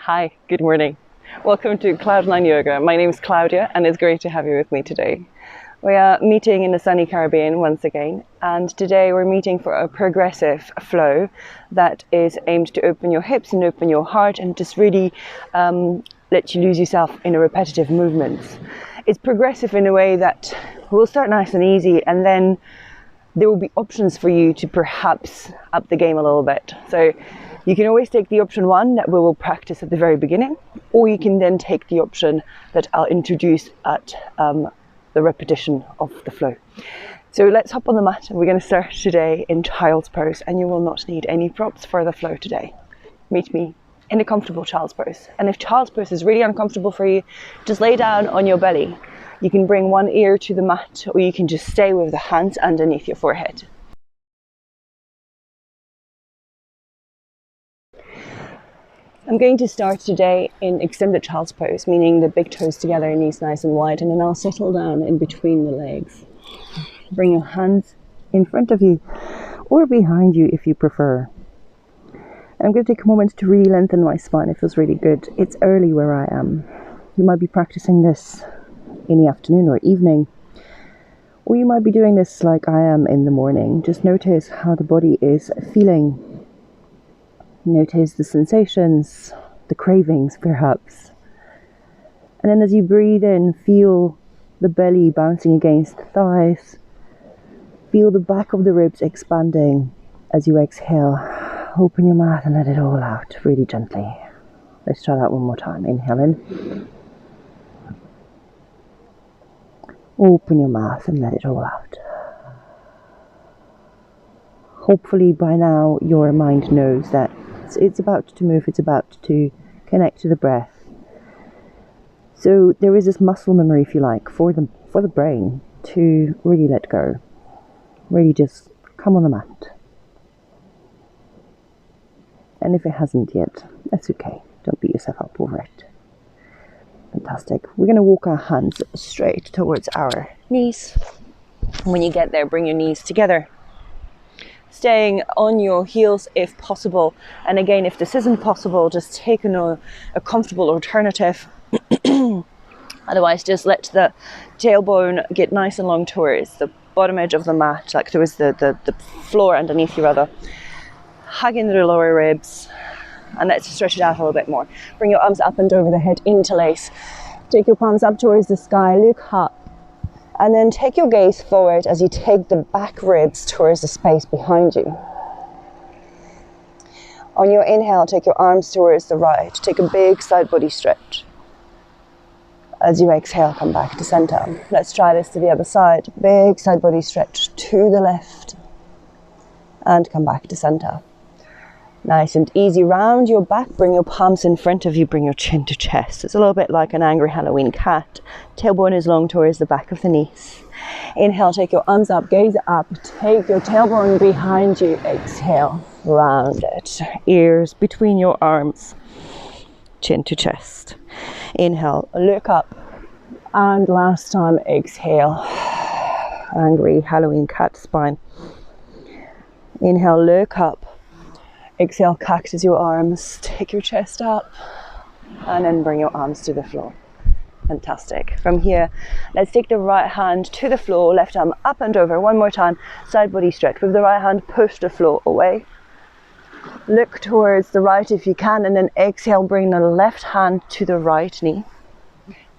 Hi, good morning. Welcome to Cloud9 Yoga. My name is Claudia and it's great to have you with me today. We are meeting in the sunny Caribbean once again, and today we're meeting for a progressive flow that is aimed to open your hips and open your heart and just really let you lose yourself in a repetitive movements. It's progressive in a way that we'll start nice and easy, and then there will be options for you to perhaps up the game a little bit. So you can always take the option one that we will practice at the very beginning, or you can then take the option that I'll introduce at the repetition of the flow. So let's hop on the mat, and we're going to start today in child's pose, and you will not need any props for the flow today. Meet me in a comfortable child's pose. And if child's pose is really uncomfortable for you, just lay down on your belly. You can bring one ear to the mat, or you can just stay with the hands underneath your forehead. I'm going to start today in extended child's pose, meaning the big toes together, knees nice and wide, and then I'll settle down in between the legs. Bring your hands in front of you or behind you if you prefer. I'm going to take a moment to really lengthen my spine. It feels really good. It's early where I am. You might be practicing this in the afternoon or evening, or you might be doing this like I am in the morning. Just notice how the body is feeling. Notice the sensations, the cravings perhaps. And then as you breathe in, feel the belly bouncing against the thighs. Feel the back of the ribs expanding as you exhale. Open your mouth and let it all out really gently. Let's try that one more time. Inhale in. Open your mouth and let it all out. Hopefully by now your mind knows that it's about to move, it's about to connect to the breath. So there is this muscle memory, if you like, for the brain to really let go. Really just come on the mat. And if it hasn't yet, that's okay. Don't beat yourself up over it. Fantastic. We're going to walk our hands straight towards our knees. When you get there, bring your knees together, staying on your heels if possible. And again, if this isn't possible, just take a comfortable alternative. Otherwise, just let the tailbone get nice and long towards the bottom edge of the mat, like towards the floor underneath you rather. Hug into the lower ribs, and let's stretch it out a little bit more. Bring your arms up and over the head, interlace. Take your palms up towards the sky, look up. And then take your gaze forward as you take the back ribs towards the space behind you. On your inhale, take your arms towards the right. Take a big side body stretch. As you exhale, come back to center. Let's try this to the other side. Big side body stretch to the left. And come back to center. Nice and easy. Round your back, bring your palms in front of you, bring your chin to chest. It's a little bit like an angry Halloween cat. Tailbone is long towards the back of the knees. Inhale, take your arms up, gaze up, take your tailbone behind you. Exhale, round it. Ears between your arms, chin to chest. Inhale, look up. And last time, exhale. Angry Halloween cat spine. Inhale, look up. Exhale, cactus your arms, take your chest up, and then bring your arms to the floor. Fantastic. From here, let's take the right hand to the floor, left arm up and over. One more time, side body stretch. With the right hand, push the floor away. Look towards the right if you can, and then exhale, bring the left hand to the right knee,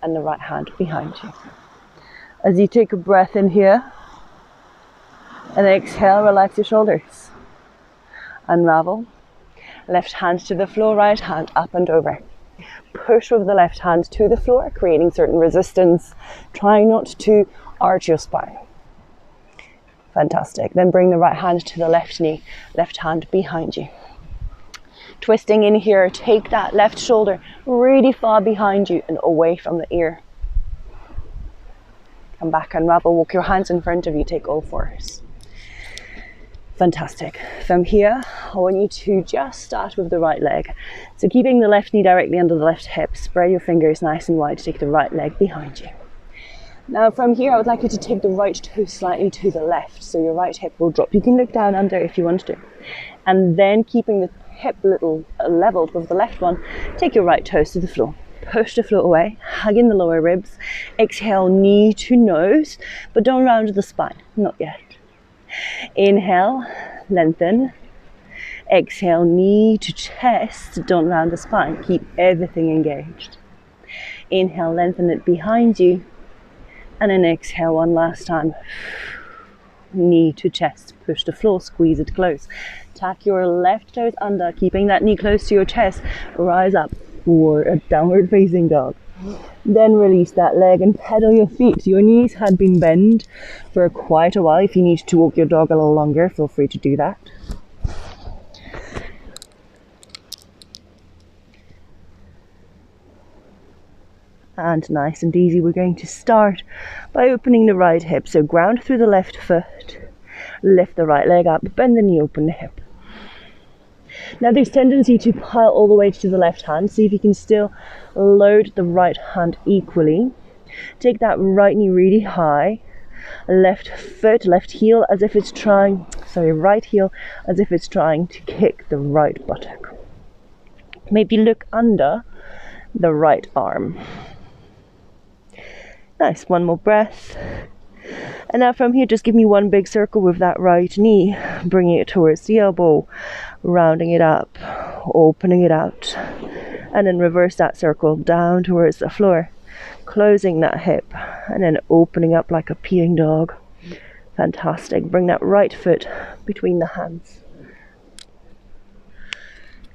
and the right hand behind you. As you take a breath in here, and exhale, relax your shoulders. Unravel. Left hand to the floor, right hand up and over. Push with the left hand to the floor, creating certain resistance. Try not to arch your spine. Fantastic. Then bring the right hand to the left knee, left hand behind you. Twisting in here, take that left shoulder really far behind you and away from the ear. Come back, unravel, walk your hands in front of you, take all fours. Fantastic. From here, I want you to just start with the right leg. So keeping the left knee directly under the left hip, spread your fingers nice and wide, take the right leg behind you. Now from here, I would like you to take the right toe slightly to the left, so your right hip will drop. You can look down under if you want to. And then keeping the hip a little leveled with the left one, take your right toes to the floor. Push the floor away, hug in the lower ribs. Exhale, knee to nose, but don't round the spine, not yet. Inhale, lengthen. Exhale, knee to chest, don't round the spine, keep everything engaged. Inhale, lengthen it behind you, and then exhale one last time. Knee to chest, push the floor, squeeze it close. Tuck your left toes under, keeping that knee close to your chest. Rise up for a downward facing dog. Then release that leg and pedal your feet. Your knees had been bent for quite a while. If you need to walk your dog a little longer, feel free to do that. And nice and easy, we're going to start by opening the right hip. So ground through the left foot, lift the right leg up, bend the knee, open the hip. Now there's tendency to pile all the way to the left hand. See if you can still load the right hand equally. Take that right knee really high. Left foot, left heel as if it's trying, right heel as if it's trying to kick the right buttock. Maybe look under the right arm. Nice, one more breath. And now from here, just give me one big circle with that right knee, bringing it towards the elbow, rounding it up, opening it out, and then reverse that circle down towards the floor, closing that hip, and then opening up like a peeing dog. Fantastic. Bring that right foot between the hands.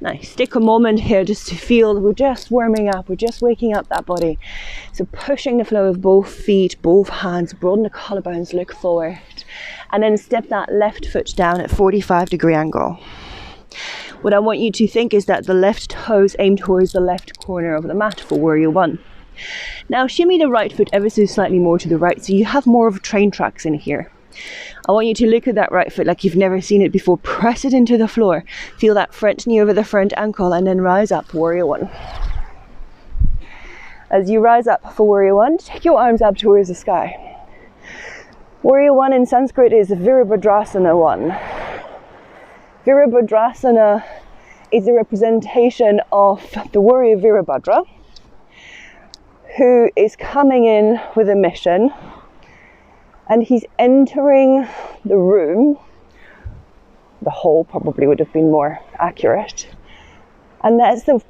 Nice. Take a moment here just to feel we're just warming up, we're just waking up that body. So pushing the flow of both feet, both hands, broaden the collarbones, look forward. And then step that left foot down at 45-degree angle. What I want you to think is that the left toes aim towards the left corner of the mat for warrior one. Now shimmy the right foot ever so slightly more to the right so you have more of train tracks in here. I want you to look at that right foot like you've never seen it before. Press it into the floor. Feel that front knee over the front ankle and then rise up, warrior one. As you rise up for warrior one, take your arms up towards the sky. Warrior one in Sanskrit is Virabhadrasana one. Virabhadrasana is a representation of the warrior Virabhadra, who is coming in with a mission. And he's entering the room, the hall probably would have been more accurate. And that's the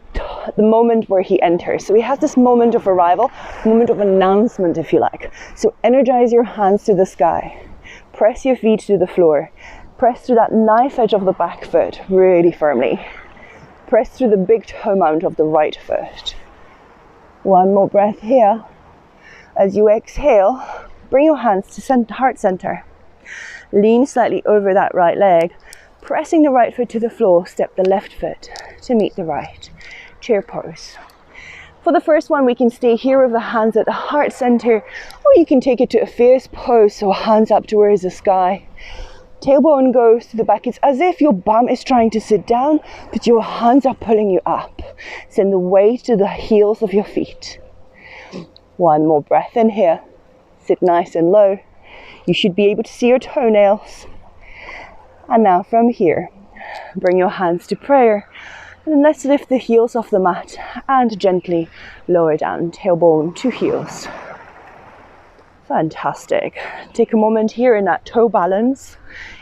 moment where he enters. So he has this moment of arrival, moment of announcement if you like. So energize your hands to the sky. Press your feet to the floor. Press through that knife edge of the back foot really firmly. Press through the big toe mount of the right foot. One more breath here. As you exhale, bring your hands to heart center. Lean slightly over that right leg. Pressing the right foot to the floor, step the left foot to meet the right. Chair pose. For the first one, we can stay here with the hands at the heart center, or you can take it to a fierce pose, so hands up towards the sky. Tailbone goes to the back. It's as if your bum is trying to sit down, but your hands are pulling you up. Send the weight to the heels of your feet. One more breath in here. Sit nice and low. You should be able to see your toenails. And now from here, bring your hands to prayer. And let's lift the heels off the mat and gently lower down, tailbone to heels. Fantastic. Take a moment here in that toe balance.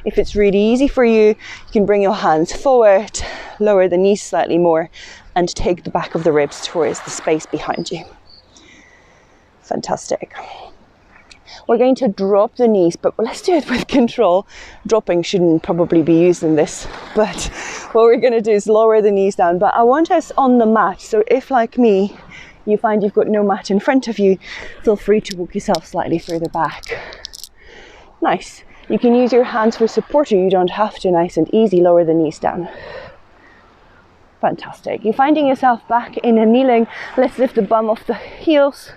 If it's really easy for you, you can bring your hands forward, lower the knees slightly more, and take the back of the ribs towards the space behind you. Fantastic. We're going to drop the knees, but let's do it with control. Dropping shouldn't probably be used in this, but what we're going to do is lower the knees down. But I want us on the mat, so if like me, you find you've got no mat in front of you, feel free to walk yourself slightly further back. Nice. You can use your hands for support, or you don't have to. Nice and easy. Lower the knees down. Fantastic. You're finding yourself back in a kneeling. Let's lift the bum off the heels.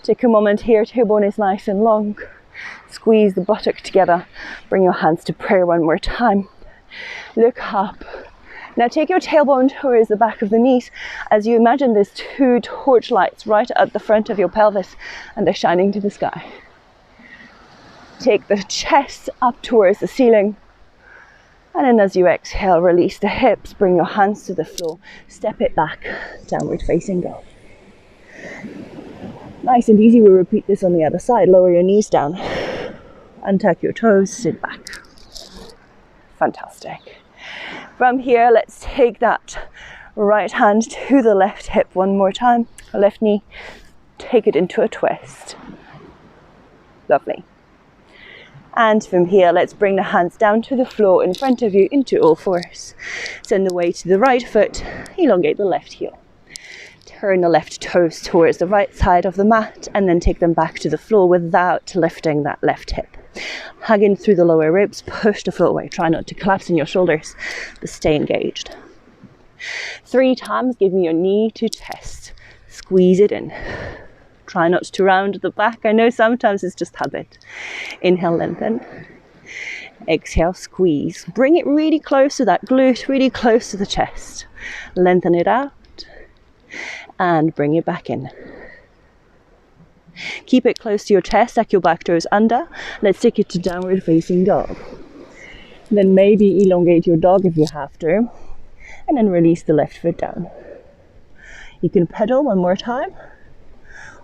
Take a moment here, tailbone is nice and long. Squeeze the buttock together. Bring your hands to prayer one more time. Look up. Now take your tailbone towards the back of the knees as you imagine there's two torch lights right at the front of your pelvis and they're shining to the sky. Take the chest up towards the ceiling. And then as you exhale, release the hips, bring your hands to the floor, step it back, downward facing dog. Nice and easy, we'll repeat this on the other side. Lower your knees down, untuck your toes, sit back. Fantastic. From here, let's take that right hand to the left hip one more time. Left knee, take it into a twist. Lovely. And from here, let's bring the hands down to the floor in front of you into all fours. Send the weight to the right foot, elongate the left heel. Turn the left toes towards the right side of the mat and then take them back to the floor without lifting that left hip. Hug in through the lower ribs, push the floor away. Try not to collapse in your shoulders, but stay engaged. 3 times, give me your knee to chest. Squeeze it in. Try not to round the back. I know sometimes it's just habit. Inhale, lengthen. Exhale, squeeze. Bring it really close to that glute, really close to the chest. Lengthen it out. And bring it back in. Keep it close to your chest, stack your back toes under. Let's take it to downward facing dog. Then maybe elongate your dog if you have to. And then release the left foot down. You can pedal one more time.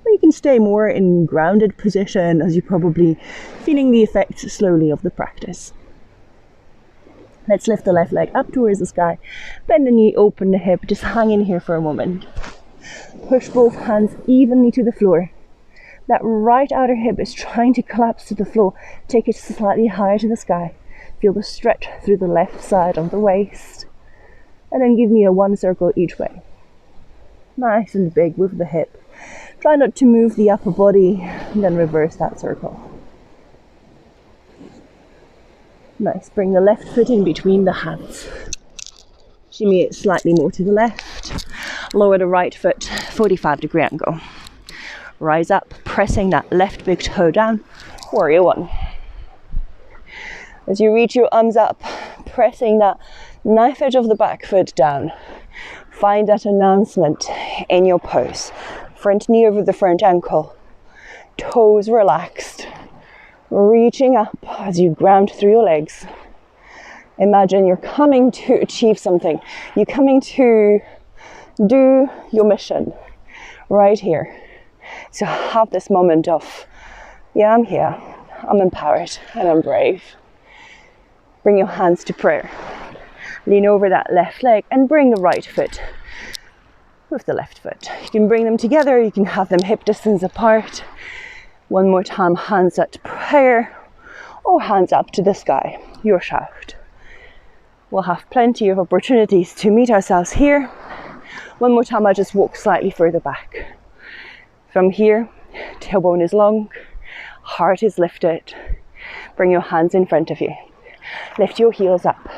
Or you can stay more in grounded position as you're probably feeling the effects slowly of the practice. Let's lift the left leg up towards the sky. Bend the knee, open the hip. Just hang in here for a moment. Push both hands evenly to the floor. That right outer hip is trying to collapse to the floor. Take it slightly higher to the sky. Feel the stretch through the left side of the waist. And then give me a 1 circle each way. Nice and big with the hip. Try not to move the upper body and then reverse that circle. Nice, bring the left foot in between the hands. Shimmy it slightly more to the left. Lower the right foot, 45-degree angle. Rise up, pressing that left big toe down. Warrior 1. As you reach your arms up, pressing that knife edge of the back foot down. Find that announcement in your pose. Front knee over the front ankle. Toes relaxed. Reaching up as you ground through your legs. Imagine you're coming to achieve something. You're coming to do your mission right here. So have this moment of, yeah, I'm here. I'm empowered and I'm brave. Bring your hands to prayer. Lean over that left leg and bring the right foot with the left foot. You can bring them together. You can have them hip distance apart. One more time, hands at prayer or hands up to the sky, your shout. We'll have plenty of opportunities to meet ourselves here. One more time, I'll just walk slightly further back. From here, tailbone is long, heart is lifted. Bring your hands in front of you. Lift your heels up.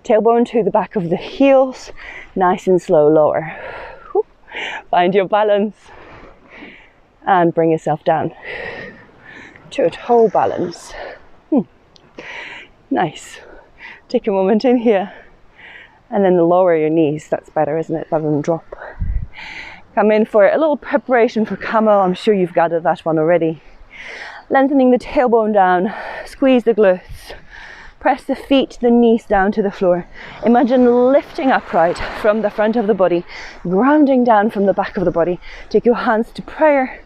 Tailbone to the back of the heels, nice and slow, lower. Find your balance. And bring yourself down to a toe balance. Nice. Take a moment in here and then lower your knees. That's better, isn't it, rather than drop. Come in for a little preparation for Camel. I'm sure you've gathered that one already. Lengthening the tailbone down, squeeze the glutes. Press the feet, the knees down to the floor. Imagine lifting upright from the front of the body, grounding down from the back of the body. Take your hands to prayer.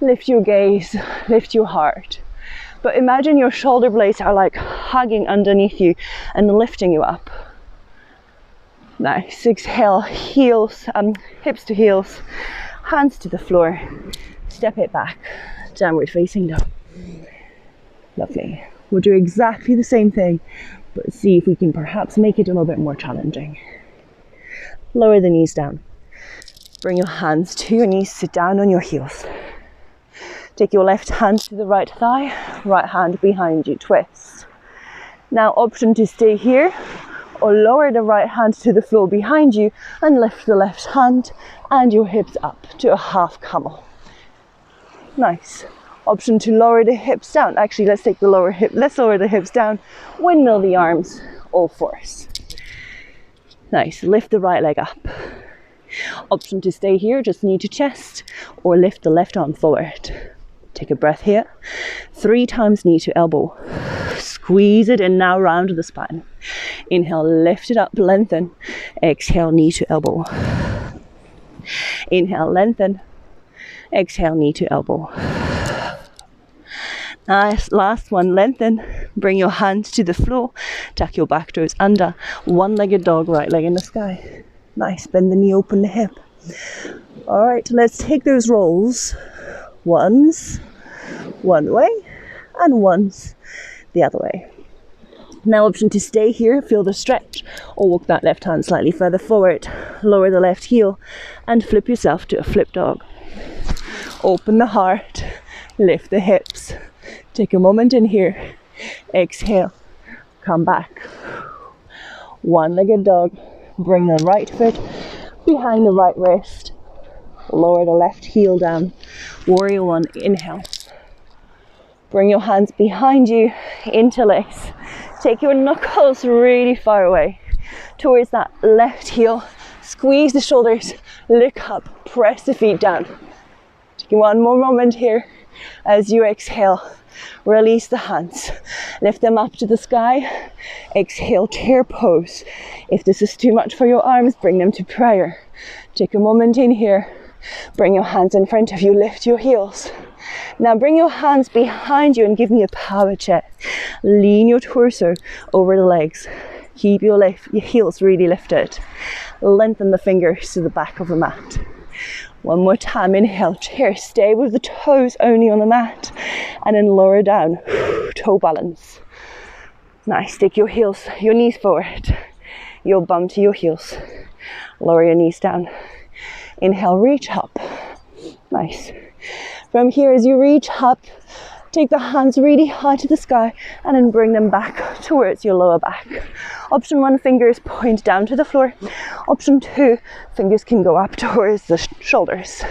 Lift your gaze, lift your heart. But imagine your shoulder blades are like hugging underneath you and lifting you up. Nice. Exhale, heels, hips to heels, hands to the floor. Step it back, downward facing dog. Lovely. We'll do exactly the same thing, but see if we can perhaps make it a little bit more challenging. Lower the knees down. Bring your hands to your knees, sit down on your heels. Take your left hand to the right thigh, right hand behind you, twist. Now option to stay here or lower the right hand to the floor behind you and lift the left hand and your hips up to a half camel. Nice. Option to lower the hips down. Actually, let's lower the hips down, windmill the arms, all fours. Nice, lift the right leg up. Option to stay here, just knee to chest, or lift the left arm forward. Take a breath here. 3 times knee to elbow. Squeeze it in now, round to the spine. Inhale, lift it up, lengthen. Exhale, knee to elbow. Inhale, lengthen. Exhale, knee to elbow. Nice, last one, lengthen. Bring your hands to the floor. Tuck your back toes under. One-legged dog, right leg in the sky. Nice, bend the knee, open the hip. All right, let's take those rolls. Once, one way, and once the other way. Now option to stay here, feel the stretch, or walk that left hand slightly further forward. Lower the left heel and flip yourself to a flip dog. Open the heart, lift the hips. Take a moment in here. Exhale, come back. One-legged dog. Bring the right foot behind the right wrist. Lower the left heel down. Warrior one, inhale. Bring your hands behind you, interlace. Take your knuckles really far away towards that left heel. Squeeze the shoulders, look up, press the feet down. Take one more moment here as you exhale. Release the hands, lift them up to the sky. Exhale, chair pose. If this is too much for your arms, bring them to prayer. Take a moment in here. Bring your hands in front of you, lift your heels. Now bring your hands behind you and give me a power check. Lean your torso over the legs. Keep your heels really lifted. Lengthen the fingers to the back of the mat. One more time, inhale, chair, stay with the toes only on the mat, and then lower down, toe balance. Nice, take your knees forward, your bum to your heels. Lower your knees down. Inhale, reach up. Nice. From here, as you reach up, take the hands really high to the sky and then bring them back towards your lower back. Option one, fingers point down to the floor. Option two, fingers can go up towards the shoulders.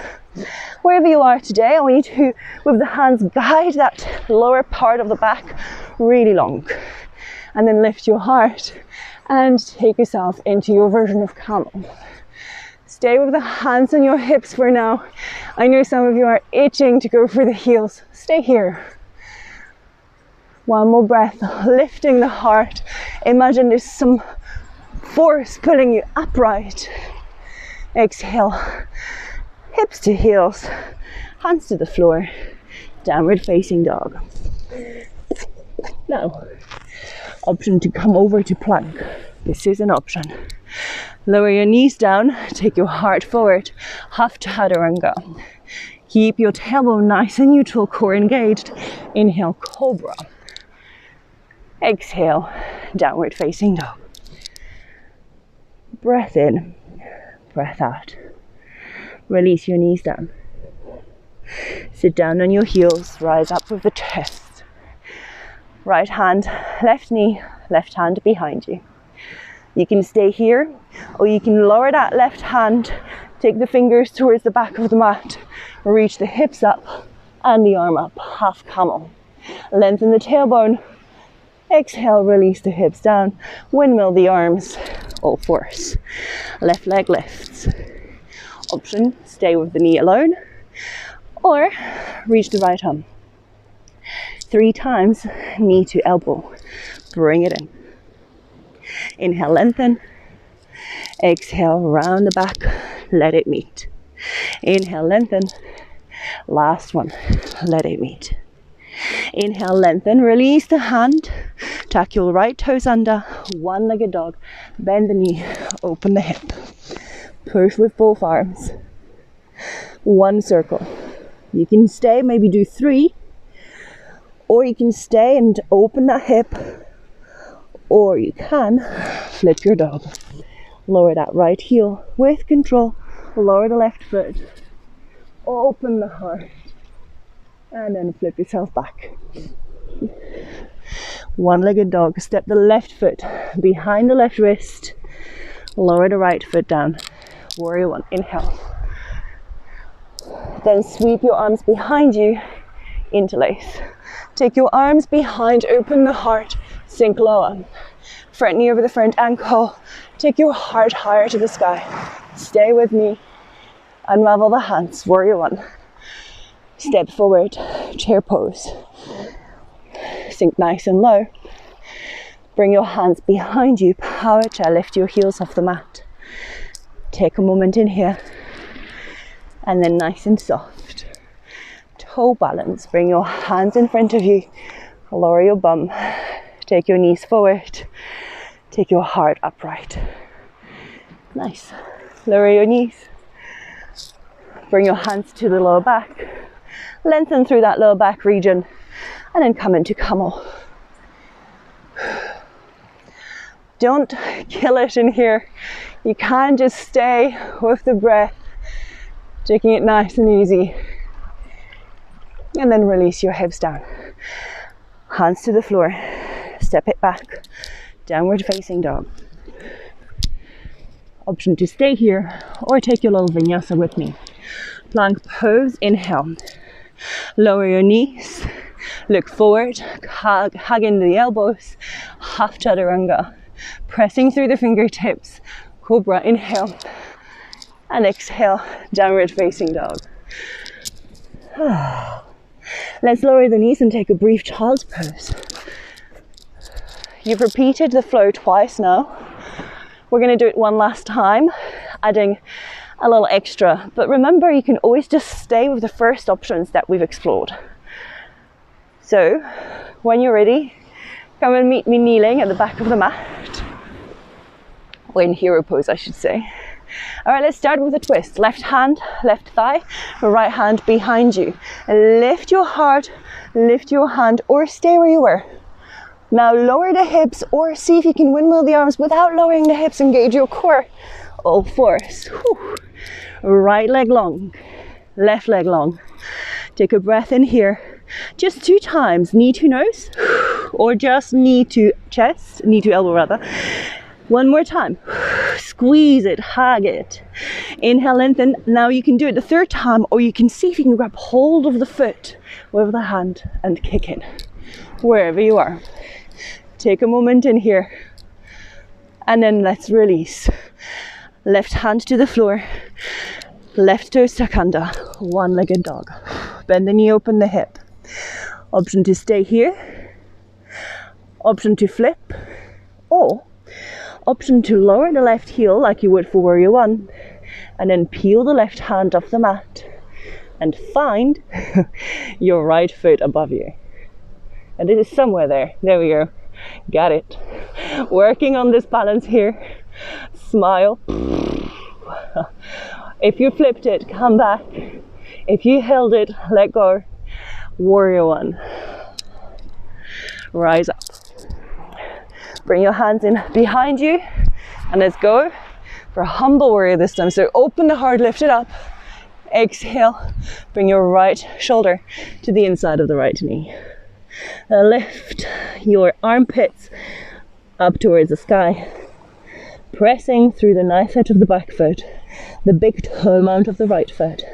Wherever you are today, I want you to, with the hands, guide that lower part of the back really long. And then lift your heart and take yourself into your version of camel. Stay with the hands on your hips for now. I know some of you are itching to go for the heels. Stay here. One more breath, lifting the heart. Imagine there's some force pulling you upright. Exhale, hips to heels, hands to the floor, downward facing dog. Now, option to come over to plank. This is an option. Lower your knees down, take your heart forward, half chaturanga. Keep your tailbone nice and neutral, core engaged. Inhale, cobra. Exhale, downward facing dog. Breath in, breath out. Release your knees down. Sit down on your heels, rise up with the chest. Right hand, left knee, left hand behind you. You can stay here, or you can lower that left hand, take the fingers towards the back of the mat, reach the hips up and the arm up, half camel. Lengthen the tailbone. Exhale, release the hips down, windmill the arms, all fours. Left leg lifts. Option, stay with the knee alone, or reach the right arm. 3 times, knee to elbow. Bring it in. Inhale, lengthen. Exhale, round the back, let it meet. Inhale, lengthen. Last one, let it meet. Inhale, lengthen, release the hand. Tuck your right toes under, one-legged dog. Bend the knee, open the hip. Push with both arms. 1 circle. You can stay, maybe do 3. Or you can stay and open that hip. Or you can flip your dog. Lower that right heel with control. Lower the left foot. Open the heart. And then flip yourself back. One-legged dog. Step the left foot behind the left wrist. Lower the right foot down. Warrior one. Inhale. Then sweep your arms behind you. Interlace. Take your arms behind. Open the heart. Sink lower. Front knee over the front ankle. Take your heart higher to the sky. Stay with me. Unravel the hands. Warrior one. Step forward. Chair pose. Sink nice and low. Bring your hands behind you, power chair, lift your heels off the mat. Take a moment in here, and then nice and soft. Toe balance, bring your hands in front of you, lower your bum, take your knees forward, take your heart upright. Nice. Lower your knees, bring your hands to the lower back, lengthen through that lower back region, and then come into camel. Don't kill it in here. You can just stay with the breath, taking it nice and easy. And then release your hips down. Hands to the floor, step it back, downward facing dog. Option to stay here or take your little vinyasa with me. Plank pose, inhale. Lower your knees, look forward, hug into the elbows, half chaturanga. Pressing through the fingertips, cobra, inhale, and exhale, downward facing dog. Let's lower the knees and take a brief child's pose. You've repeated the flow twice now. We're going to do it one last time, adding a little extra. But remember, you can always just stay with the first options that we've explored. So, when you're ready, come and meet me kneeling at the back of the mat. Or in hero pose, I should say. All right, let's start with a twist. Left hand, left thigh, right hand behind you. Lift your heart, lift your hand, or stay where you were. Now lower the hips, or see if you can windmill the arms without lowering the hips. Engage your core. All fours. Whew. Right leg long, left leg long. Take a breath in here. Just 2 times, knee to nose, or just knee to chest, knee to elbow rather. One more time. Squeeze it, hug it. Inhale, lengthen. Now you can do it the 3rd time, or you can see if you can grab hold of the foot with the hand and kick it, wherever you are. Take a moment in here, and then let's release. Left hand to the floor, left toe stakanda, one-legged dog. Bend the knee, open the hip. Option to stay here, option to flip, or option to lower the left heel like you would for warrior one, and then peel the left hand off the mat and find your right foot above you. And it is somewhere there. There we go. Got it. Working on this balance here. Smile. If you flipped it, come back. If you held it, let go. Warrior one. Rise up. Bring your hands in behind you, and let's go for a humble warrior this time. So open the heart, lift it up. Exhale, bring your right shoulder to the inside of the right knee. Lift your armpits up towards the sky, pressing through the nice edge of the back foot, the big toe mount of the right foot.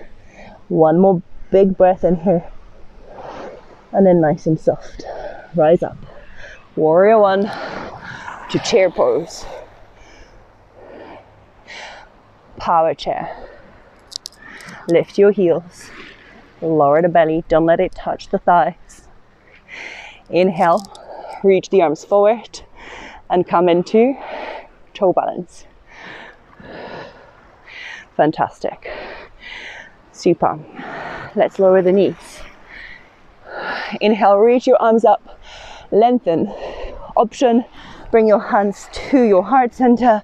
One more big breath in here, and then nice and soft. Rise up. Warrior one to chair pose. Power chair. Lift your heels. Lower the belly. Don't let it touch the thighs. Inhale. Reach the arms forward and come into toe balance. Fantastic. Super. Let's lower the knees. Inhale. Reach your arms up. Lengthen. Option, bring your hands to your heart center,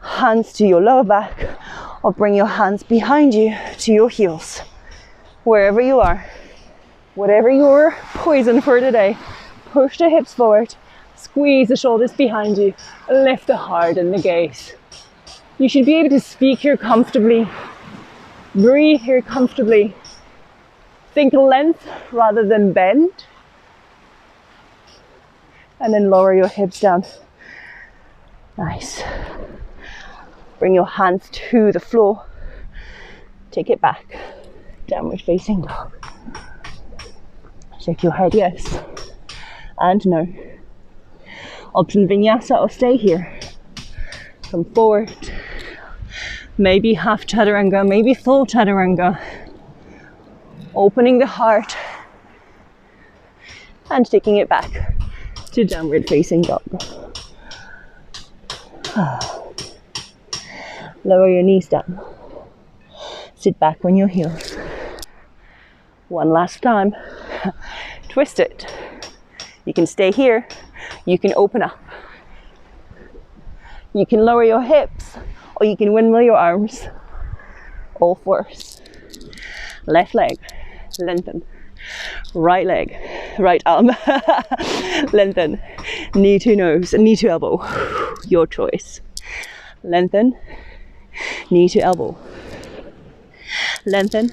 hands to your lower back, or bring your hands behind you to your heels. Wherever you are, whatever your poison for today, push the hips forward, squeeze the shoulders behind you, lift the heart and the gaze. You should be able to speak here comfortably, breathe here comfortably. Think length rather than bend. And then lower your hips down. Nice. Bring your hands to the floor. Take it back. Downward facing dog. Shake your head yes and no. Option vinyasa or stay here. Come forward. Maybe half chaturanga, maybe full chaturanga. Opening the heart and taking it back to downward facing dog. Lower your knees down. Sit back on your heels. One last time. Twist it. You can stay here. You can open up. You can lower your hips, or you can windmill your arms. All fours. Left leg, lengthen. Right leg, right arm, lengthen. Knee to nose, knee to elbow. Your choice. Lengthen. Knee to elbow. Lengthen.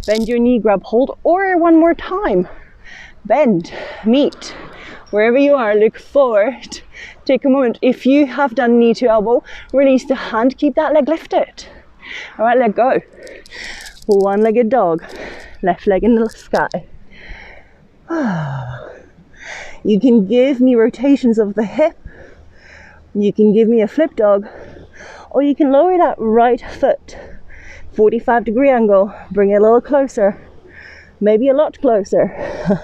Bend your knee, grab hold, or one more time. Bend, meet. Wherever you are, look forward. Take a moment. If you have done knee to elbow, release the hand, keep that leg lifted. All right, let go. One-legged dog, left leg in the sky. You can give me rotations of the hip. You can give me a flip dog, or you can lower that right foot, 45-degree angle, bring it a little closer, maybe a lot closer.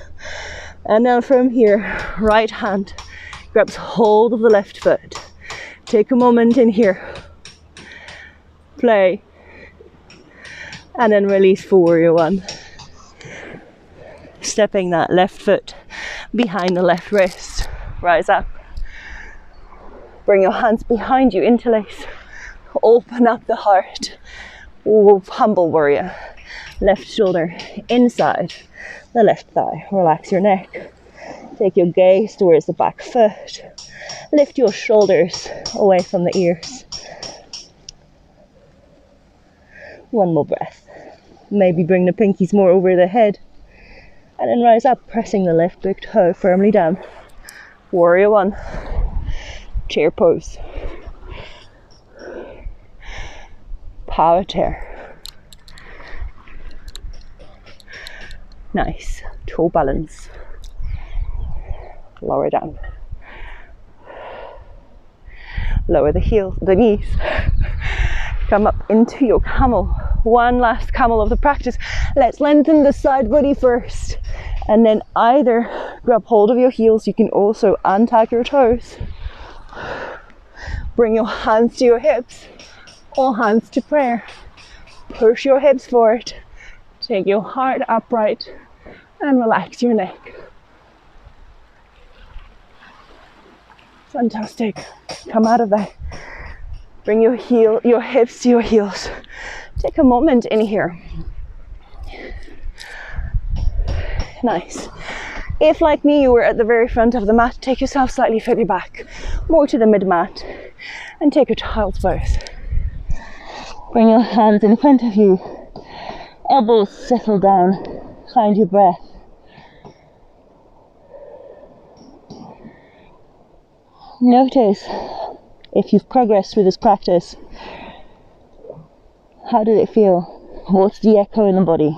And now from here, right hand grabs hold of the left foot. Take a moment in here. Play. And then release for warrior one. Stepping that left foot behind the left wrist. Rise up. Bring your hands behind you, interlace. Open up the heart. Ooh, humble warrior. Left shoulder inside the left thigh. Relax your neck. Take your gaze towards the back foot. Lift your shoulders away from the ears. One more breath. Maybe bring the pinkies more over the head. And then rise up, pressing the left big toe firmly down. Warrior one. Chair pose. Power chair. Nice. Toe balance. Lower down. Lower the knees. Come up into your camel. One last camel of the practice. Let's lengthen the side body first. And then either grab hold of your heels. You can also untag your toes. Bring your hands to your hips. All hands to prayer. Push your hips forward. Take your heart upright and relax your neck. Fantastic. Come out of that. Bring your hips to your heels. Take a moment in here. Nice. If, like me, you were at the very front of the mat, take yourself slightly further back, more to the mid-mat, and take a child's pose. Bring your hands in front of you. Elbows settle down. Find your breath. Notice if you've progressed through this practice. How did it feel? What's the echo in the body?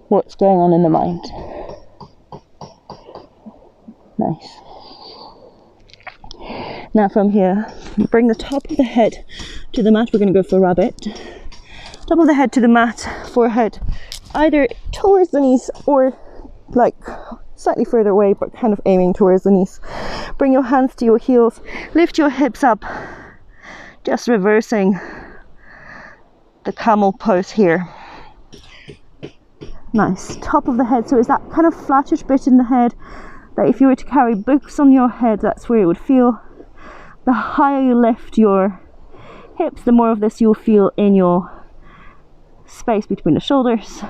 What's going on in the mind? Nice. Now from here, bring the top of the head to the mat. We're going to go for rabbit. Top of the head to the mat, forehead either towards the knees or like slightly further away, but kind of aiming towards the knees. Bring your hands to your heels. Lift your hips up. Just reversing the camel pose here. Nice. Top of the head. So it's that kind of flattish bit in the head that if you were to carry books on your head, that's where it would feel. The higher you lift your hips, the more of this you'll feel in your space between the shoulders.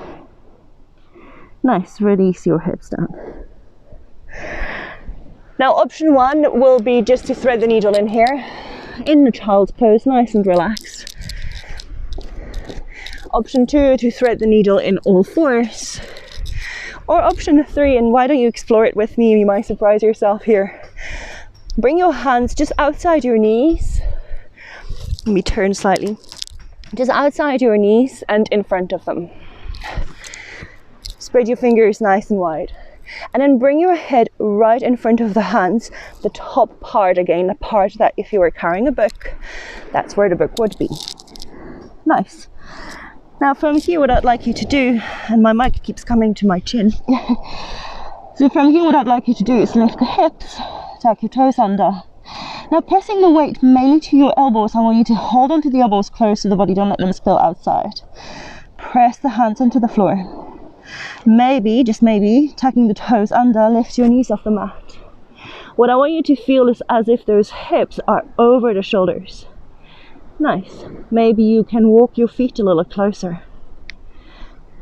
Nice. Release your hips down. Now option one will be just to thread the needle in here in the child's pose, nice and relaxed. Option two, to thread the needle in all fours. Or option three, and why don't you explore it with me, you might surprise yourself here. Bring your hands just outside your knees. Let me turn slightly. Just outside your knees and in front of them. Spread your fingers nice and wide. And then bring your head right in front of the hands, the top part again, the part that if you were carrying a book, that's where the book would be. Nice. Now from here, what I'd like you to do, and my mic keeps coming to my chin. So from here, what I'd like you to do is lift the hips, tuck your toes under, Now pressing the weight mainly to your elbows, I want you to hold onto the elbows close to the body, don't let them spill outside. Press the hands into the floor. Maybe, just maybe, tucking the toes under, lift your knees off the mat. What I want you to feel is as if those hips are over the shoulders. Nice. Maybe you can walk your feet a little closer.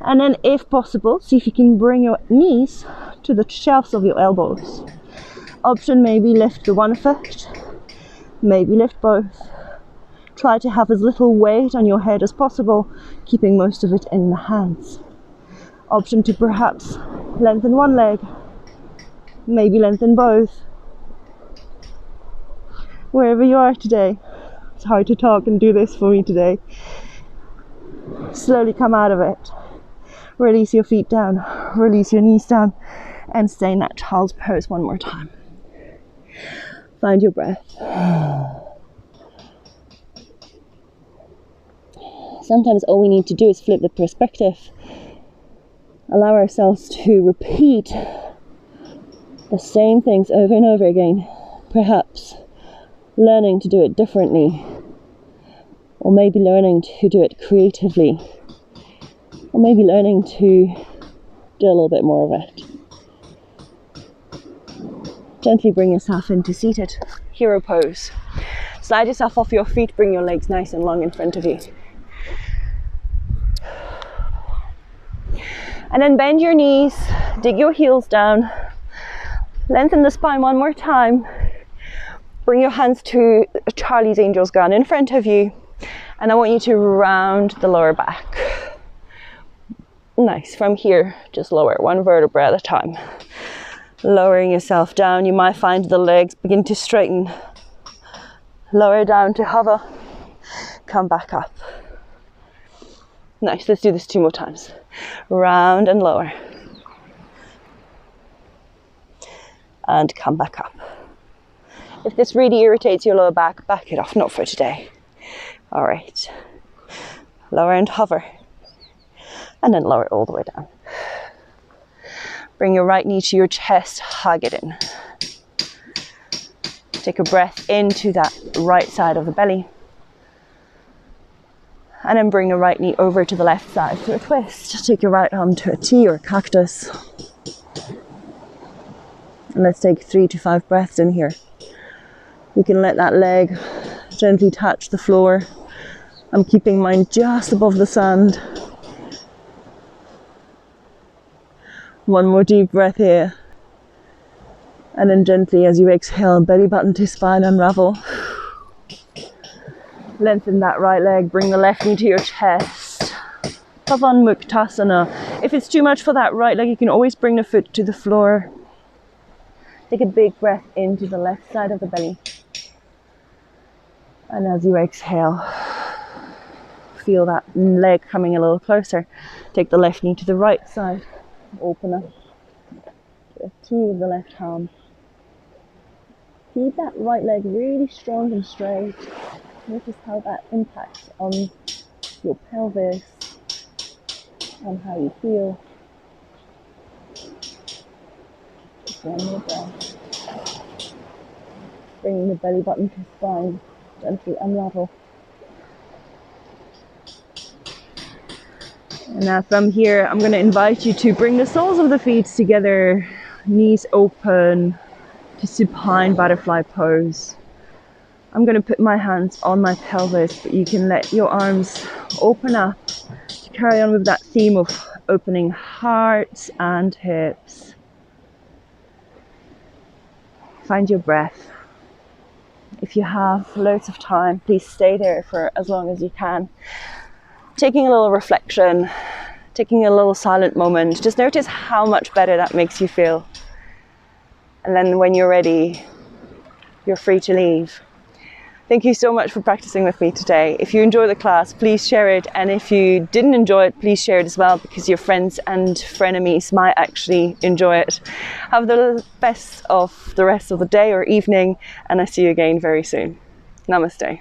And then if possible, see if you can bring your knees to the shelves of your elbows. Option, maybe lift the one foot, maybe lift both. Try to have as little weight on your head as possible, keeping most of it in the hands. Option to perhaps lengthen one leg, maybe lengthen both. Wherever you are today, it's hard to talk and do this for me today. Slowly come out of it. Release your feet down, release your knees down, and stay in that child's pose one more time. Find your breath. Sometimes all we need to do is flip the perspective. Allow ourselves to repeat the same things over and over again. Perhaps learning to do it differently, or maybe learning to do it creatively, or maybe learning to do a little bit more of it. Gently bring yourself into seated hero pose. Slide yourself off your feet, bring your legs nice and long in front of you. And then bend your knees, dig your heels down, lengthen the spine one more time. Bring your hands to Charlie's Angel's gun in front of you, and I want you to round the lower back. Nice. From here, just lower one vertebra at a time. Lowering yourself down, you might find the legs begin to straighten. Lower down to hover. Come back up. Nice. Let's do this 2 more times. Round and lower. And come back up. If this really irritates your lower back, back it off. Not for today. All right. Lower and hover. And then lower all the way down. Bring your right knee to your chest, hug it in. Take a breath into that right side of the belly. And then bring the right knee over to the left side for a twist. Take your right arm to a T or a cactus. And let's take 3 to 5 breaths in here. You can let that leg gently touch the floor. I'm keeping mine just above the sand. One more deep breath here. And then gently as you exhale, belly button to spine unravel. Lengthen that right leg, bring the left knee to your chest. Pavanmuktasana. If it's too much for that right leg, you can always bring the foot to the floor. Take a big breath into the left side of the belly. And as you exhale, feel that leg coming a little closer. Take the left knee to the right side. Open up to a T with the left arm. Keep that right leg really strong and straight. Notice how that impacts on your pelvis and how you feel. Just one more breath. Bringing the belly button to spine. Gently unravel. And now from here, I'm going to invite you to bring the soles of the feet together, knees open, to supine butterfly pose. I'm going to put my hands on my pelvis, but you can let your arms open up to carry on with that theme of opening hearts and hips. Find your breath. If you have loads of time, please stay there for as long as you can. Taking a little reflection, taking a little silent moment. Just notice how much better that makes you feel. And then when you're ready, you're free to leave. Thank you so much for practicing with me today. If you enjoy the class, please share it. And if you didn't enjoy it, please share it as well, because your friends and frenemies might actually enjoy it. Have the best of the rest of the day or evening, and I see you again very soon. Namaste.